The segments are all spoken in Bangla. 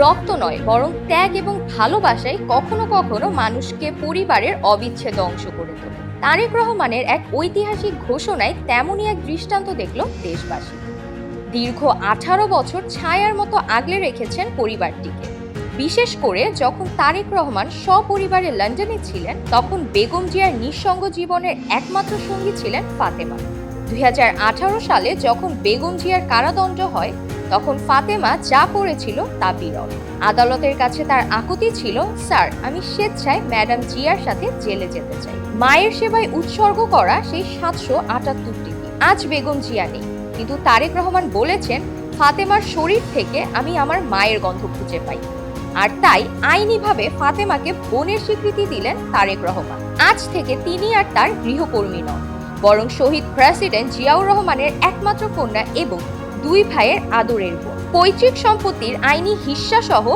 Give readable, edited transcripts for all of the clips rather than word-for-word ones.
রক্ত নয়, বরং ত্যাগ এবং ভালোবাসায় কখনো কখনো মানুষকে পরিবারের অবিচ্ছেদ্য অংশ করে তোলে। তারেক রহমানের এক ঐতিহাসিক ঘোষণায় তেমনই এক দৃষ্টান্ত দেখল দেশবাসী। দীর্ঘ 18 বছর ছায়ার মতো আগলে রেখেছেন পরিবারটিকে। বিশেষ করে যখন তারেক রহমান সপরিবারে লন্ডনে ছিলেন, তখন বেগম জিয়ার নিঃসঙ্গ জীবনের একমাত্র সঙ্গী ছিলেন ফাতেমা। 2018 সালে যখন বেগম জিয়ার কারাদণ্ড হয়, তখন ফাতেমা যা করেছিল তা বিরল। আদালতের কাছে তার আকুতি ছিল, স্যার, আমি স্বেচ্ছায় ম্যাডাম জিয়ার সাথে জেলে যেতে চাই। মায়ের সেবায় উৎসর্গ করা সেই 778টি দিন। আজ বেগম জিয়া নেই, কিন্তু তারেক রহমান বলেছেন, ফাতেমার শরীর থেকে আমি আমার মায়ের গন্ধ খুঁজে পাই। আর তাই আইনিভাবে ফাতেমাকে বোনের স্বীকৃতি দিলেন তারেক রহমান। আজ থেকে তিনি আর তার গৃহকর্মী নন, বরং শহীদ প্রেসিডেন্ট জিয়াউর রহমানের একমাত্র কন্যা এবং 2 ভাইয়ের আদরের বোন। পৈতৃক সম্পত্তির আইনি হিস্সা সহ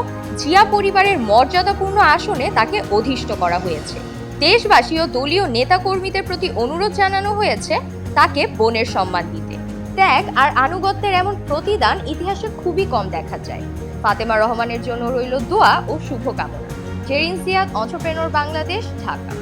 জিয়া পরিবারের মর্যাদাপূর্ণ আসনে তাকে অধিষ্ঠ করা হয়েছে। দেশবাসী ও দলীয় নেতাকর্মীদের প্রতি অনুরোধ জানানো হয়েছে তাকে বোনের সম্মান দিতে। ত্যাগ আর আনুগত্যের এমন প্রতিদান ইতিহাসে খুবই কম দেখা যায়। ফাতেমা রহমানের জন্য রইল দোয়া ও শুভকামনা। জেরিন জিয়াদ, এন্টারপ্রেনর বাংলাদেশ, ঢাকা।